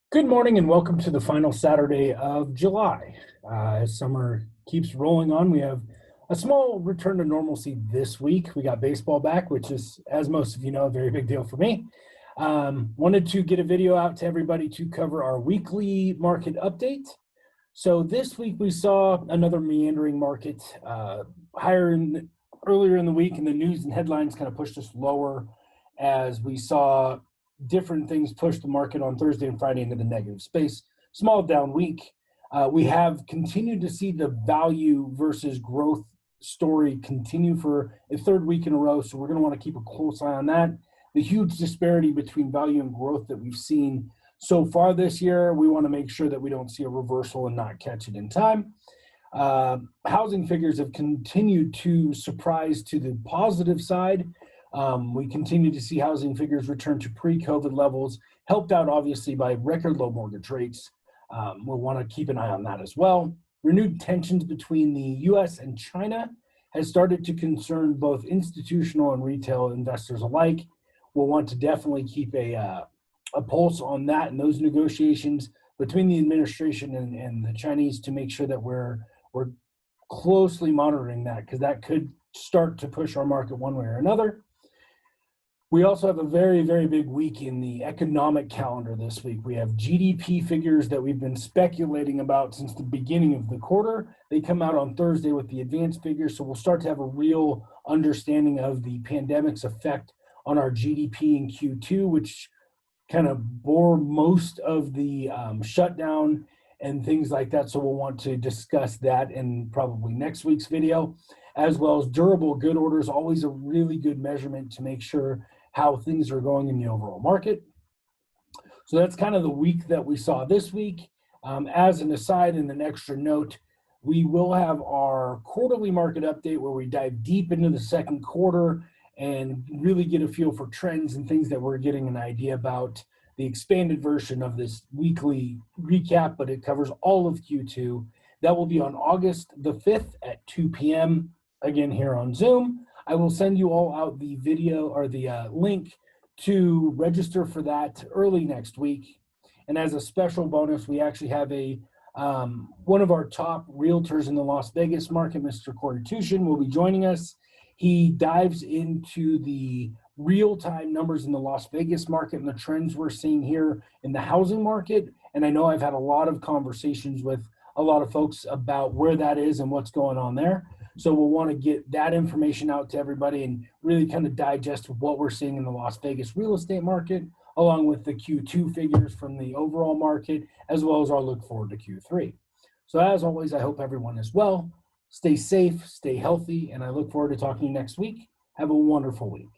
Good morning and welcome to the final Saturday of July. As summer keeps rolling on, we have a small return to normalcy this week. We got baseball back, which is, as most of you know, a very big deal for me. Wanted to get a video out to everybody to cover our weekly market update. So this week we saw another meandering market earlier in the week, and the news and headlines kind of pushed us lower as we saw different things push the market on Thursday and Friday into the negative space. Small down week. We have continued to see the value versus growth story continue for a third week in a row. So we're going to want to keep a close eye on that. The huge disparity between value and growth that we've seen so far this year, we want to make sure that we don't see a reversal and not catch it in time. Housing figures have continued to surprise to the positive side. We continue to see housing figures return to pre-COVID levels, helped out obviously by record low mortgage rates. We'll want to keep an eye on that as well. Renewed tensions between the US and China has started to concern both institutional and retail investors alike. We'll want to definitely keep a pulse on that and those negotiations between the administration and the Chinese to make sure that we're closely monitoring that, because that could start to push our market one way or another. We also have a very, very big week in the economic calendar this week. We have GDP figures that we've been speculating about since the beginning of the quarter. They come out on Thursday with the advanced figures, so we'll start to have a real understanding of the pandemic's effect on our GDP in Q2, which kind of bore most of the shutdown and things like that. So we'll want to discuss that in probably next week's video, as well as durable good orders, always a really good measurement to make sure how things are going in the overall market. So that's kind of the week that we saw this week. As an aside and an extra note, we will have our quarterly market update where we dive deep into the second quarter and really get a feel for trends and things that we're getting an idea about. The expanded version of this weekly recap, but it covers all of Q2. That will be on August the 5th at 2 p.m. again here on Zoom. I will send you all out the video or the link to register for that early next week. And as a special bonus, we actually have one of our top realtors in the Las Vegas market, Mr. Corey Tushin, will be joining us. He dives into the real-time numbers in the Las Vegas market and the trends we're seeing here in the housing market. And I know I've had a lot of conversations with a lot of folks about where that is and what's going on there. So we'll want to get that information out to everybody and really kind of digest what we're seeing in the Las Vegas real estate market, along with the Q2 figures from the overall market, as well as our look forward to Q3. So as always, I hope everyone is well. Stay safe, stay healthy, and I look forward to talking to you next week. Have a wonderful week.